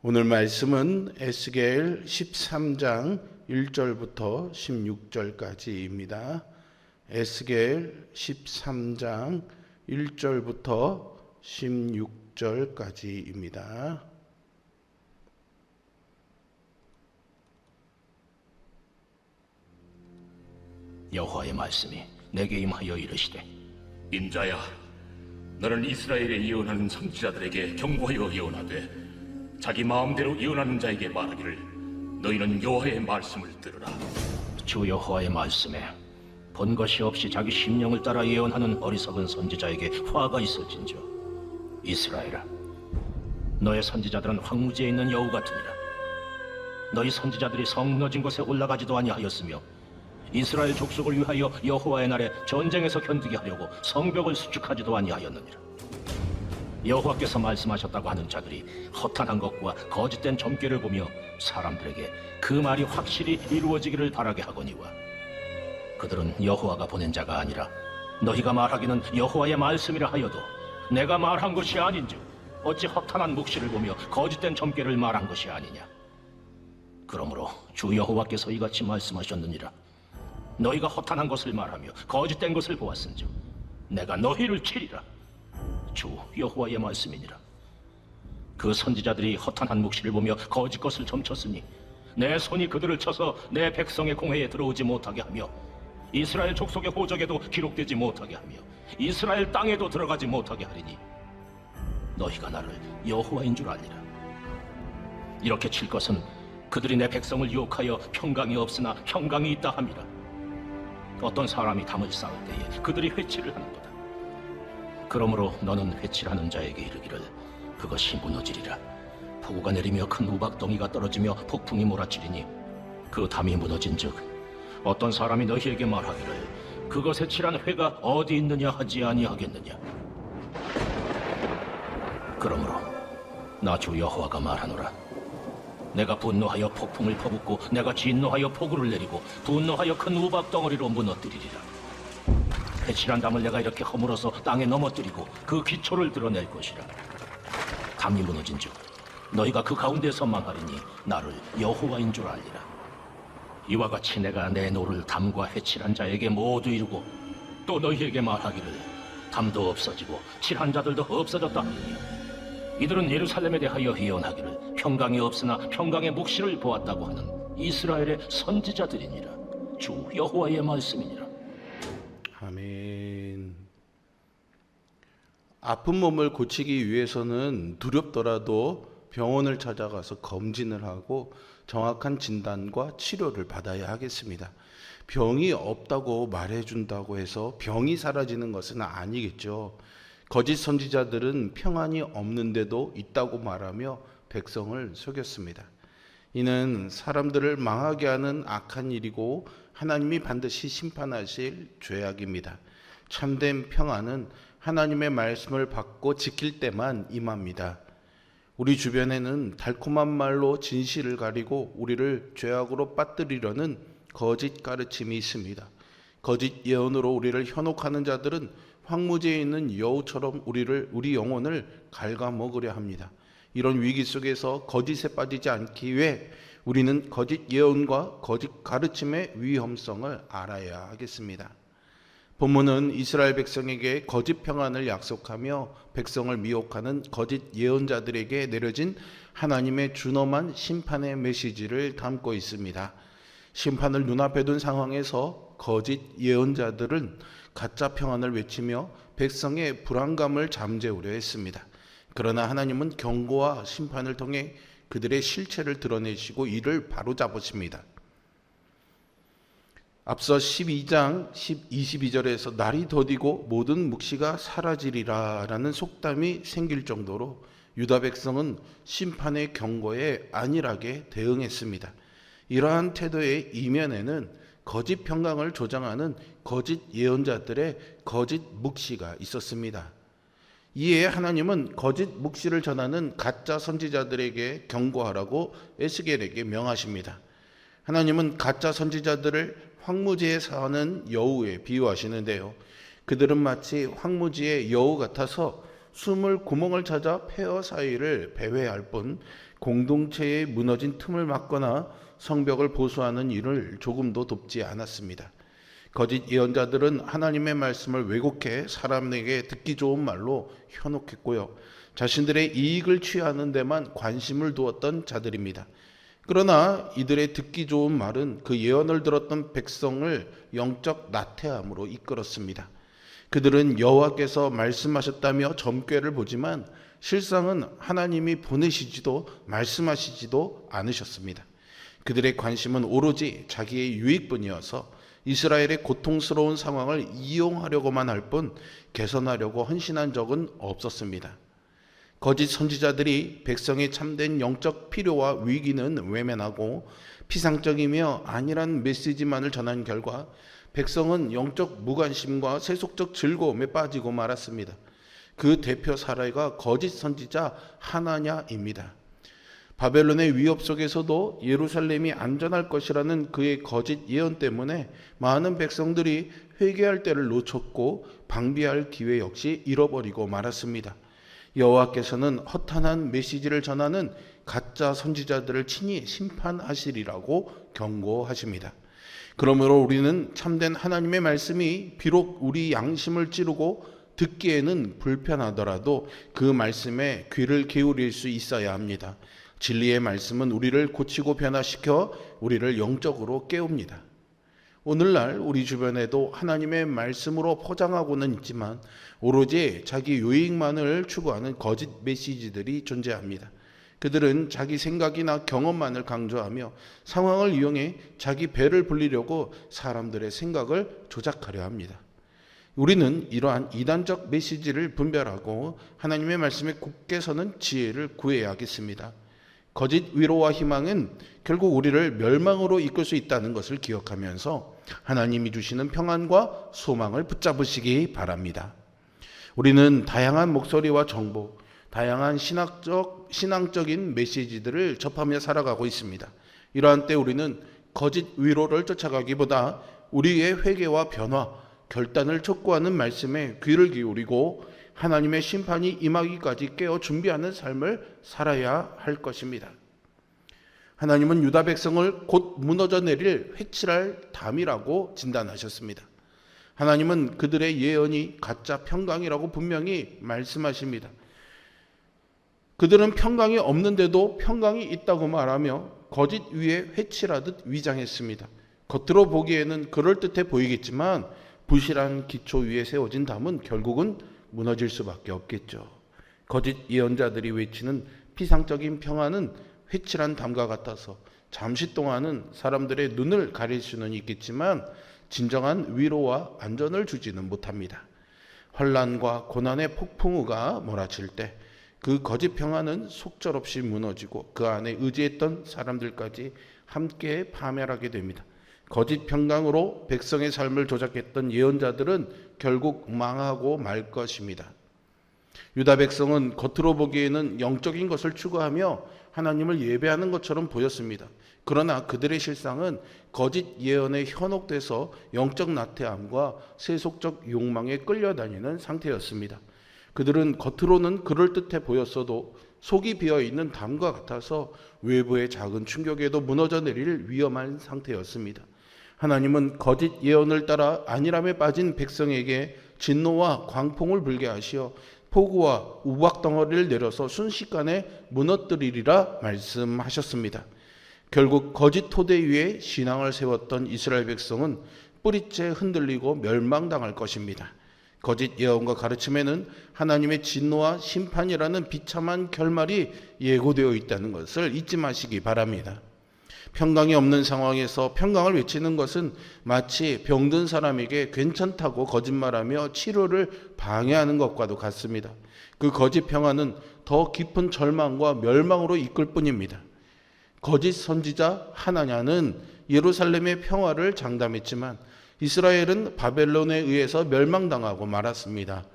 오늘 말씀은 에스겔 13장 1절부터 16절까지입니다. 에스겔 13장 1절부터 16절까지입니다. 여호와의 말씀이 내게 임하여 이르시되, 인자야, 너는 이스라엘에 예언하는 선지자들에게 경고하여 예언하되 자기 마음대로 예언하는 자에게 말하기를 너희는 여호와의 말씀을 들으라. 주 여호와의 말씀에 본 것이 없이 자기 심령을 따라 예언하는 어리석은 선지자에게 화가 있을진저, 이스라엘아, 너의 선지자들은 황무지에 있는 여우 같으니라. 너희 선지자들이 성 무너진 곳에 올라가지도 아니하였으며 이스라엘 족속을 위하여 여호와의 날에 전쟁에서 견디게 하려고 성벽을 수축하지도 아니하였느니라. 여호와께서 말씀하셨다고 하는 자들이 허탄한 것과 거짓된 점괘를 보며 사람들에게 그 말이 확실히 이루어지기를 바라게 하거니와, 그들은 여호와가 보낸 자가 아니라 너희가 말하기는 여호와의 말씀이라 하여도 내가 말한 것이 아닌즉 어찌 허탄한 묵시를 보며 거짓된 점괘를 말한 것이 아니냐. 그러므로 주 여호와께서 이같이 말씀하셨느니라. 너희가 허탄한 것을 말하며 거짓된 것을 보았은즉 내가 너희를 치리라. 주 여호와의 말씀이니라. 그 선지자들이 허탄한 묵시를 보며 거짓 것을 점쳤으니 내 손이 그들을 쳐서 내 백성의 공회에 들어오지 못하게 하며 이스라엘 족속의 호적에도 기록되지 못하게 하며 이스라엘 땅에도 들어가지 못하게 하리니 너희가 나를 여호와인 줄 알리라. 이렇게 칠 것은 그들이 내 백성을 유혹하여 평강이 없으나 평강이 있다 함이라. 어떤 사람이 담을 쌓을 때에 그들이 회치를 하는 거다. 그러므로 너는 회칠하는 자에게 이르기를 그것이 무너지리라. 폭우가 내리며 큰 우박덩이가 떨어지며 폭풍이 몰아치리니 그 담이 무너진즉 어떤 사람이 너희에게 말하기를 그것에 칠한 회가 어디 있느냐 하지 아니하겠느냐. 그러므로 나 주 여호와가 말하노라. 내가 분노하여 폭풍을 퍼붓고 내가 진노하여 폭우를 내리고 분노하여 큰 우박덩어리로 무너뜨리리라. 회칠한 담을 내가 이렇게 허물어서 땅에 넘어뜨리고 그 기초를 드러낼 것이라. 담이 무너진즉 너희가 그 가운데서 망하리니 나를 여호와인 줄 알리라. 이와 같이 내가 내 노를 담과 회칠한 자에게 모두 이루고 또 너희에게 말하기를 담도 없어지고 칠한 자들도 없어졌다 하니 이들은 예루살렘에 대하여 예언하기를 평강이 없으나 평강의 묵시를 보았다고 하는 이스라엘의 선지자들이니라. 주 여호와의 말씀이니라. 아멘. 아픈 몸을 고치기 위해서는 두렵더라도 병원을 찾아가서 검진을 하고 정확한 진단과 치료를 받아야 하겠습니다. 병이 없다고 말해준다고 해서 병이 사라지는 것은 아니겠죠. 거짓 선지자들은 평안이 없는데도 있다고 말하며 백성을 속였습니다. 이는 사람들을 망하게 하는 악한 일이고 하나님이 반드시 심판하실 죄악입니다. 참된 평안은 하나님의 말씀을 받고 지킬 때만 임합니다. 우리 주변에는 달콤한 말로 진실을 가리고 우리를 죄악으로 빠뜨리려는 거짓 가르침이 있습니다. 거짓 예언으로 우리를 현혹하는 자들은 황무지에 있는 여우처럼 우리 영혼을 갉아먹으려 합니다. 이런 위기 속에서 거짓에 빠지지 않기 위해 우리는 거짓 예언과 거짓 가르침의 위험성을 알아야 하겠습니다. 본문은 이스라엘 백성에게 거짓 평안을 약속하며 백성을 미혹하는 거짓 예언자들에게 내려진 하나님의 준엄한 심판의 메시지를 담고 있습니다. 심판을 눈앞에 둔 상황에서 거짓 예언자들은 가짜 평안을 외치며 백성의 불안감을 잠재우려 했습니다. 그러나 하나님은 경고와 심판을 통해 그들의 실체를 드러내시고 이를 바로잡으십니다. 앞서 12장 22절에서 날이 더디고 모든 묵시가 사라지리라 라는 속담이 생길 정도로 유다 백성은 심판의 경고에 안일하게 대응했습니다. 이러한 태도의 이면에는 거짓 평강을 조장하는 거짓 예언자들의 거짓 묵시가 있었습니다. 이에 하나님은 거짓 묵시를 전하는 가짜 선지자들에게 경고하라고 에스겔에게 명하십니다. 하나님은 가짜 선지자들을 황무지에 사는 여우에 비유하시는데요. 그들은 마치 황무지의 여우 같아서 숨을 구멍을 찾아 폐허 사이를 배회할 뿐 공동체의 무너진 틈을 막거나 성벽을 보수하는 일을 조금도 돕지 않았습니다. 거짓 예언자들은 하나님의 말씀을 왜곡해 사람에게 듣기 좋은 말로 현혹했고요. 자신들의 이익을 취하는 데만 관심을 두었던 자들입니다. 그러나 이들의 듣기 좋은 말은 그 예언을 들었던 백성을 영적 나태함으로 이끌었습니다. 그들은 여호와께서 말씀하셨다며 점괘를 보지만 실상은 하나님이 보내시지도 말씀하시지도 않으셨습니다. 그들의 관심은 오로지 자기의 유익뿐이어서 이스라엘의 고통스러운 상황을 이용하려고만 할 뿐 개선하려고 헌신한 적은 없었습니다. 거짓 선지자들이 백성의 참된 영적 필요와 위기는 외면하고 피상적이며 안일한 메시지만을 전한 결과 백성은 영적 무관심과 세속적 즐거움에 빠지고 말았습니다. 그 대표 사례가 거짓 선지자 하나냐입니다. 바벨론의 위협 속에서도 예루살렘이 안전할 것이라는 그의 거짓 예언 때문에 많은 백성들이 회개할 때를 놓쳤고 방비할 기회 역시 잃어버리고 말았습니다. 여호와께서는 허탄한 메시지를 전하는 가짜 선지자들을 친히 심판하시리라고 경고하십니다. 그러므로 우리는 참된 하나님의 말씀이 비록 우리 양심을 찌르고 듣기에는 불편하더라도 그 말씀에 귀를 기울일 수 있어야 합니다. 진리의 말씀은 우리를 고치고 변화시켜 우리를 영적으로 깨웁니다. 오늘날 우리 주변에도 하나님의 말씀으로 포장하고는 있지만 오로지 자기 유익만을 추구하는 거짓 메시지들이 존재합니다. 그들은 자기 생각이나 경험만을 강조하며 상황을 이용해 자기 배를 불리려고 사람들의 생각을 조작하려 합니다. 우리는 이러한 이단적 메시지를 분별하고 하나님의 말씀에 굳게 서는 지혜를 구해야겠습니다. 거짓 위로와 희망은 결국 우리를 멸망으로 이끌 수 있다는 것을 기억하면서 하나님이 주시는 평안과 소망을 붙잡으시기 바랍니다. 우리는 다양한 목소리와 정보, 다양한 신앙적인 메시지들을 접하며 살아가고 있습니다. 이러한 때 우리는 거짓 위로를 쫓아가기보다 우리의 회개와 변화, 결단을 촉구하는 말씀에 귀를 기울이고 하나님의 심판이 임하기까지 깨어 준비하는 삶을 살아야 할 것입니다. 하나님은 유다 백성을 곧 무너져 내릴 회칠할 담이라고 진단하셨습니다. 하나님은 그들의 예언이 가짜 평강이라고 분명히 말씀하십니다. 그들은 평강이 없는데도 평강이 있다고 말하며 거짓 위에 회칠하듯 위장했습니다. 겉으로 보기에는 그럴듯해 보이겠지만 부실한 기초 위에 세워진 담은 결국은 무너질 수밖에 없겠죠. 거짓 예언자들이 외치는 피상적인 평안은 회칠한 담과 같아서 잠시 동안은 사람들의 눈을 가릴 수는 있겠지만 진정한 위로와 안전을 주지는 못합니다. 환난과 고난의 폭풍우가 몰아칠 때 그 거짓 평안은 속절없이 무너지고 그 안에 의지했던 사람들까지 함께 파멸하게 됩니다. 거짓 평강으로 백성의 삶을 조작했던 예언자들은 결국 망하고 말 것입니다. 유다 백성은 겉으로 보기에는 영적인 것을 추구하며 하나님을 예배하는 것처럼 보였습니다. 그러나 그들의 실상은 거짓 예언에 현혹돼서 영적 나태함과 세속적 욕망에 끌려다니는 상태였습니다. 그들은 겉으로는 그럴듯해 보였어도 속이 비어있는 담과 같아서 외부의 작은 충격에도 무너져 내릴 위험한 상태였습니다. 하나님은 거짓 예언을 따라 안일함에 빠진 백성에게 진노와 광풍을 불게 하시어 폭우와 우박덩어리를 내려서 순식간에 무너뜨리리라 말씀하셨습니다. 결국 거짓 토대 위에 신앙을 세웠던 이스라엘 백성은 뿌리째 흔들리고 멸망당할 것입니다. 거짓 예언과 가르침에는 하나님의 진노와 심판이라는 비참한 결말이 예고되어 있다는 것을 잊지 마시기 바랍니다. 평강이 없는 상황에서 평강을 외치는 것은 마치 병든 사람에게 괜찮다고 거짓말하며 치료를 방해하는 것과도 같습니다. 그 거짓 평안은 더 깊은 절망과 멸망으로 이끌 뿐입니다. 거짓 선지자 하나냐는 예루살렘의 평화를 장담했지만 이스라엘은 바벨론에 의해서 멸망당하고 말았습니다.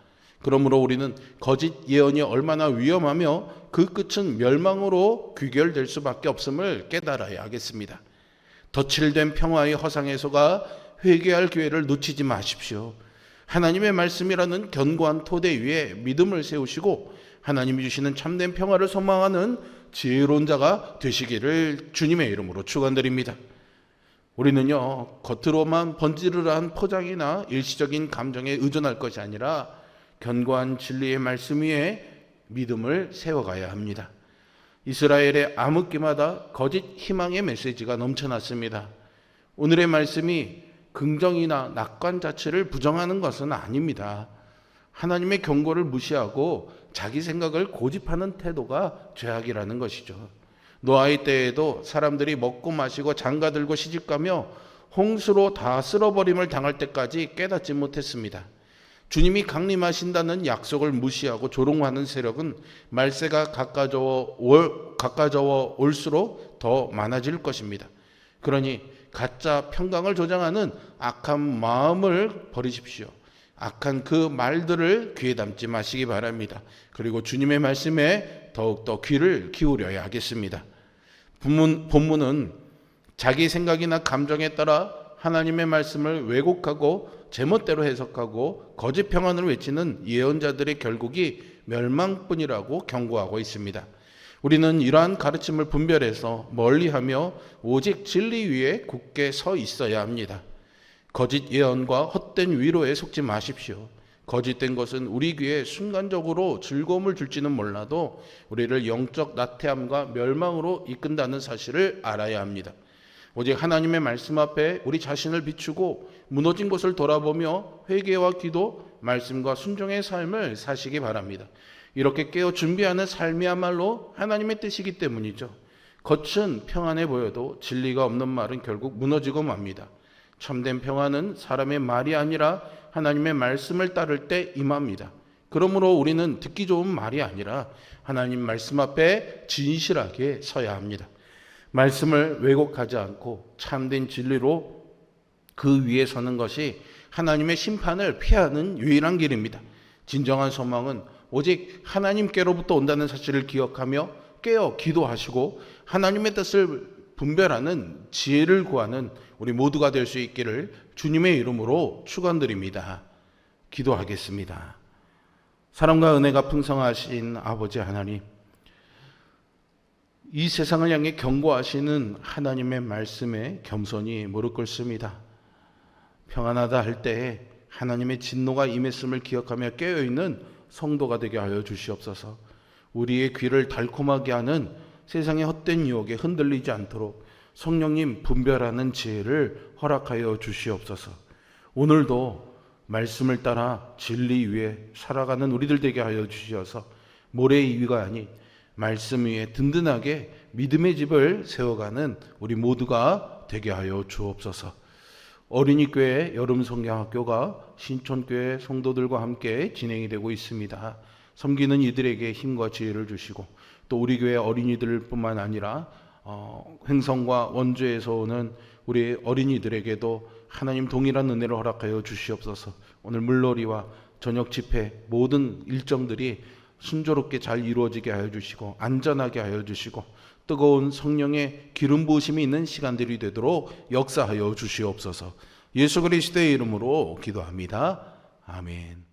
그러므로 우리는 거짓 예언이 얼마나 위험하며 그 끝은 멸망으로 귀결될 수밖에 없음을 깨달아야 하겠습니다. 덧칠된 평화의 허상에서가 회개할 기회를 놓치지 마십시오. 하나님의 말씀이라는 견고한 토대 위에 믿음을 세우시고 하나님이 주시는 참된 평화를 소망하는 지혜로운 자가 되시기를 주님의 이름으로 축원드립니다. 우리는요, 겉으로만 번지르르한 포장이나 일시적인 감정에 의존할 것이 아니라 견고한 진리의 말씀 위에 믿음을 세워가야 합니다. 이스라엘의 암흑기마다 거짓 희망의 메시지가 넘쳐났습니다. 오늘의 말씀이 긍정이나 낙관 자체를 부정하는 것은 아닙니다. 하나님의 경고를 무시하고 자기 생각을 고집하는 태도가 죄악이라는 것이죠. 노아의 때에도 사람들이 먹고 마시고 장가들고 시집가며 홍수로 다 쓸어버림을 당할 때까지 깨닫지 못했습니다. 주님이 강림하신다는 약속을 무시하고 조롱하는 세력은 말세가 가까워져 올수록 더 많아질 것입니다. 그러니 가짜 평강을 조장하는 악한 마음을 버리십시오. 악한 그 말들을 귀에 담지 마시기 바랍니다. 그리고 주님의 말씀에 더욱더 귀를 기울여야 하겠습니다. 본문은 자기 생각이나 감정에 따라 하나님의 말씀을 왜곡하고 제멋대로 해석하고 거짓 평안을 외치는 예언자들의 결국이 멸망뿐이라고 경고하고 있습니다. 우리는 이러한 가르침을 분별해서 멀리하며 오직 진리 위에 굳게 서 있어야 합니다. 거짓 예언과 헛된 위로에 속지 마십시오. 거짓된 것은 우리 귀에 순간적으로 즐거움을 줄지는 몰라도 우리를 영적 나태함과 멸망으로 이끈다는 사실을 알아야 합니다. 오직 하나님의 말씀 앞에 우리 자신을 비추고 무너진 곳을 돌아보며 회개와 기도, 말씀과 순종의 삶을 사시기 바랍니다. 이렇게 깨어 준비하는 삶이야말로 하나님의 뜻이기 때문이죠. 겉은 평안해 보여도 진리가 없는 말은 결국 무너지고 맙니다. 참된 평안은 사람의 말이 아니라 하나님의 말씀을 따를 때 임합니다. 그러므로 우리는 듣기 좋은 말이 아니라 하나님 말씀 앞에 진실하게 서야 합니다. 말씀을 왜곡하지 않고 참된 진리로 그 위에 서는 것이 하나님의 심판을 피하는 유일한 길입니다. 진정한 소망은 오직 하나님께로부터 온다는 사실을 기억하며 깨어 기도하시고 하나님의 뜻을 분별하는 지혜를 구하는 우리 모두가 될 수 있기를 주님의 이름으로 축원드립니다. 기도하겠습니다. 사랑과 은혜가 풍성하신 아버지 하나님, 이 세상을 향해 경고하시는 하나님의 말씀에 겸손히 무릎 꿇습니다. 평안하다 할 때에 하나님의 진노가 임했음을 기억하며 깨어있는 성도가 되게 하여 주시옵소서. 우리의 귀를 달콤하게 하는 세상의 헛된 유혹에 흔들리지 않도록 성령님 분별하는 지혜를 허락하여 주시옵소서. 오늘도 말씀을 따라 진리 위에 살아가는 우리들 되게 하여 주시어서 모래 위가 아닌 말씀 위에 든든하게 믿음의 집을 세워가는 우리 모두가 되게 하여 주옵소서. 어린이교회 여름성경학교가 신촌교회 성도들과 함께 진행이 되고 있습니다. 섬기는 이들에게 힘과 지혜를 주시고 또 우리 교회 어린이들뿐만 아니라 횡성과 원주에서 오는 우리 어린이들에게도 하나님 동일한 은혜를 허락하여 주시옵소서. 오늘 물놀이와 저녁 집회 모든 일정들이 순조롭게 잘 이루어지게 하여 주시고 안전하게 하여 주시고 뜨거운 성령의 기름 부으심이 있는 시간들이 되도록 역사하여 주시옵소서. 예수 그리스도의 이름으로 기도합니다. 아멘.